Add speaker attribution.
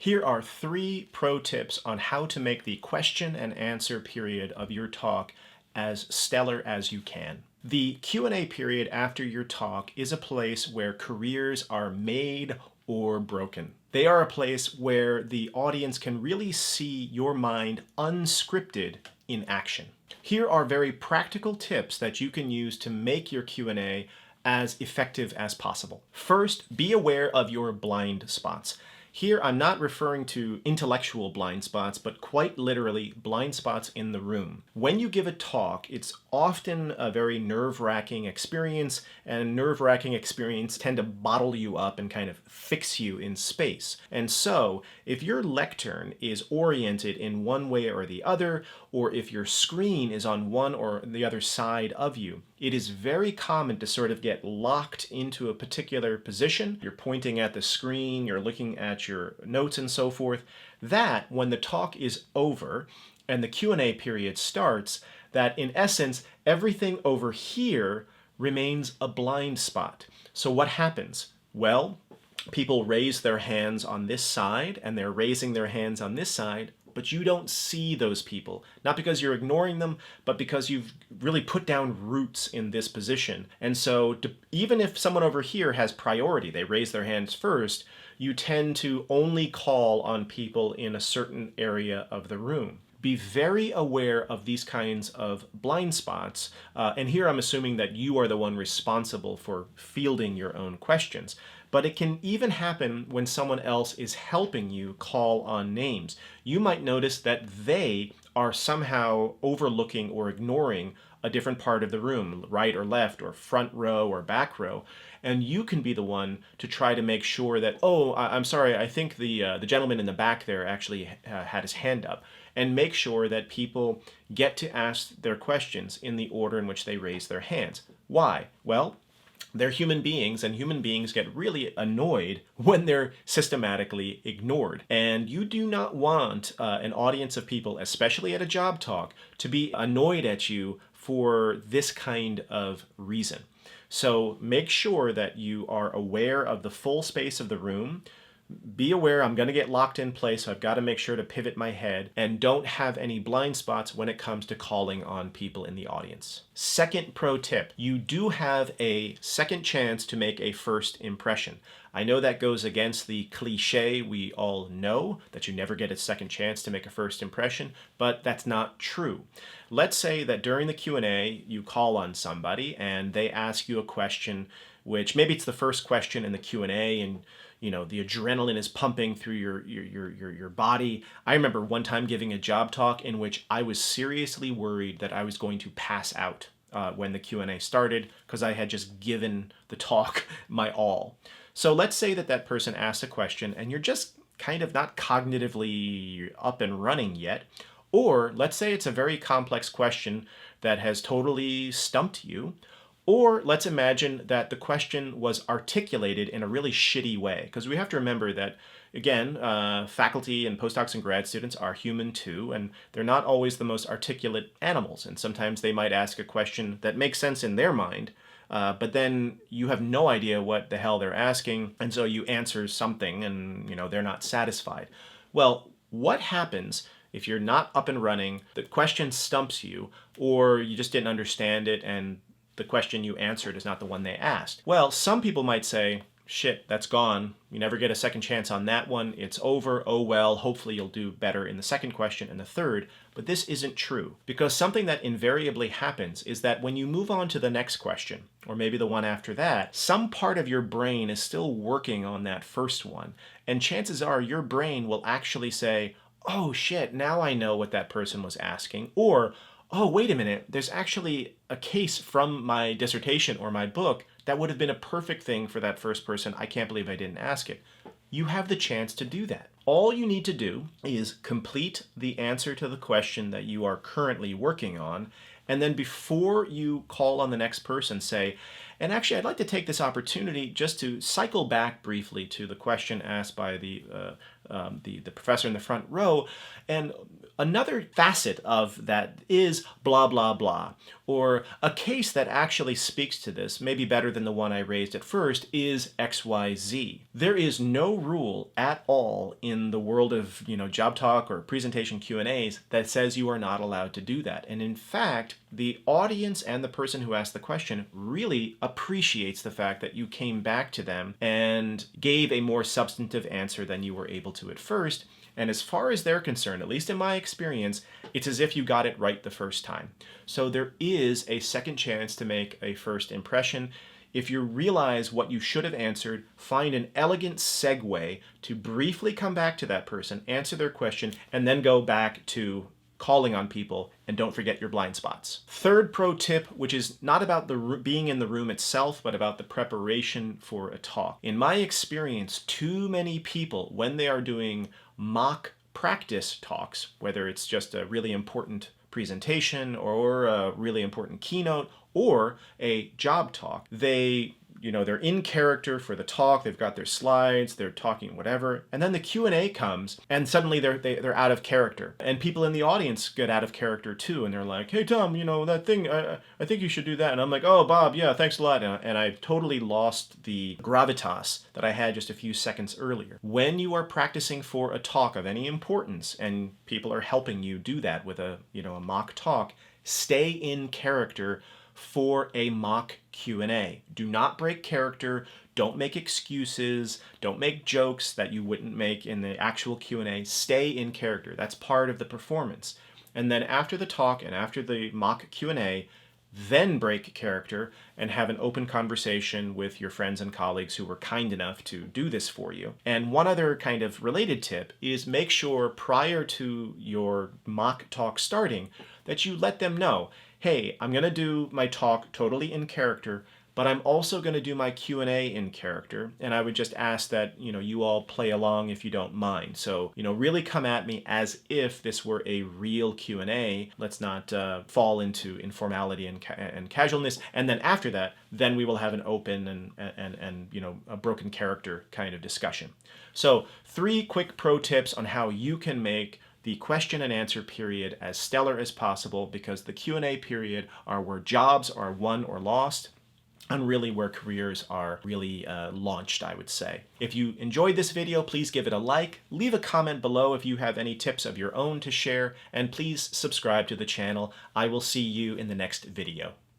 Speaker 1: Here are 3 pro tips on how to make the question and answer period of your talk as stellar as you can. The Q&A period after your talk is a place where careers are made or broken. They are a place where the audience can really see your mind unscripted in action. Here are very practical tips that you can use to make your Q&A as effective as possible. First, be aware of your blind spots. Here, I'm not referring to intellectual blind spots, but quite literally blind spots in the room. When you give a talk, it's often a very nerve-wracking experience, and nerve-wracking experience tend to bottle you up and kind of fix you in space. And so, if your lectern is oriented in one way or the other, or if your screen is on one or the other side of you, it is very common to sort of get locked into a particular position. You're pointing at the screen, you're looking at your notes and so forth. That, when the talk is over and the Q&A period starts, that in essence, everything over here remains a blind spot. So what happens? Well, people raise their hands on this side and they're raising their hands on this side, but you don't see those people. Not because you're ignoring them, but because you've really put down roots in this position. And so even if someone over here has priority, they raise their hands first, you tend to only call on people in a certain area of the room. Be very aware of these kinds of blind spots. And here I'm assuming that you are the one responsible for fielding your own questions. But it can even happen when someone else is helping you call on names. You might notice that they are somehow overlooking or ignoring a different part of the room, right or left, or front row or back row. And you can be the one to try to make sure that, oh, I'm sorry, I think the gentleman in the back there actually had his hand up. And make sure that people get to ask their questions in the order in which they raise their hands. Why? Well, they're human beings, and human beings get really annoyed when they're systematically ignored. And you do not want an audience of people, especially at a job talk, to be annoyed at you for this kind of reason. So make sure that you are aware of the full space of the room. Be aware I'm going to get locked in place, so I've got to make sure to pivot my head, and don't have any blind spots when it comes to calling on people in the audience. Second pro tip, you do have a second chance to make a first impression. I know that goes against the cliche we all know, that you never get a second chance to make a first impression, but that's not true. Let's say that during the Q&A you call on somebody and they ask you a question, which maybe it's the first question in the Q&A, and you know, the adrenaline is pumping through your body. I remember one time giving a job talk in which I was seriously worried that I was going to pass out when the Q&A started, because I had just given the talk my all. So let's say that that person asks a question and you're just kind of not cognitively up and running yet. Or let's say it's a very complex question that has totally stumped you. Or let's imagine that the question was articulated in a really shitty way, because we have to remember that, again, faculty and postdocs and grad students are human too, and they're not always the most articulate animals. And sometimes they might ask a question that makes sense in their mind, but then you have no idea what the hell they're asking, and so you answer something and, you know, they're not satisfied. Well, what happens if you're not up and running, the question stumps you, or you just didn't understand it and the question you answered is not the one they asked? Well, some people might say, shit, that's gone. You never get a second chance on that one. It's over. Oh well, hopefully you'll do better in the second question and the third. But this isn't true, because something that invariably happens is that when you move on to the next question, or maybe the one after that, some part of your brain is still working on that first one. And chances are your brain will actually say, oh shit, now I know what that person was asking. Or, oh, wait a minute, there's actually a case from my dissertation or my book that would have been a perfect thing for that first person. I can't believe I didn't ask it. You have the chance to do that. All you need to do is complete the answer to the question that you are currently working on, and then before you call on the next person, say, and actually I'd like to take this opportunity just to cycle back briefly to the question asked by the the professor in the front row. And another facet of that is blah, blah, blah. Or a case that actually speaks to this, maybe better than the one I raised at first, is XYZ. There is no rule at all in the world of job talk or presentation Q&As that says you are not allowed to do that. And in fact, the audience and the person who asked the question really appreciates the fact that you came back to them and gave a more substantive answer than you were able to at first. And as far as they're concerned, at least in my experience, it's as if you got it right the first time. So there is a second chance to make a first impression. If you realize what you should have answered, find an elegant segue to briefly come back to that person, answer their question, and then go back to calling on people, and don't forget your blind spots. Third pro tip, which is not about the being in the room itself, but about the preparation for a talk. In my experience, too many people, when they are doing mock practice talks, whether it's just a really important presentation or a really important keynote or a job talk, they're in character for the talk, they've got their slides, they're talking whatever, and then the Q&A comes and suddenly they're out of character. And people in the audience get out of character too, and they're like, hey Tom, that thing, I think you should do that. And I'm like, oh Bob, yeah, thanks a lot. And I've totally lost the gravitas that I had just a few seconds earlier. When you are practicing for a talk of any importance and people are helping you do that with a mock talk, stay in character for a mock Q&A. Do not break character, don't make excuses, don't make jokes that you wouldn't make in the actual Q&A. Stay in character. That's part of the performance. And then after the talk and after the mock Q&A, then break character and have an open conversation with your friends and colleagues who were kind enough to do this for you. And one other kind of related tip is make sure prior to your mock talk starting that you let them know, hey, I'm going to do my talk totally in character, but I'm also going to do my Q&A in character. And I would just ask that, you all play along if you don't mind. So, really come at me as if this were a real Q&A. Let's not fall into informality and casualness. And then after that, then we will have an open and a broken character kind of discussion. So 3 quick pro tips on how you can make the question and answer period as stellar as possible, because the Q&A period are where jobs are won or lost, and really where careers are really launched, I would say. If you enjoyed this video, please give it a like, leave a comment below if you have any tips of your own to share, and please subscribe to the channel. I will see you in the next video.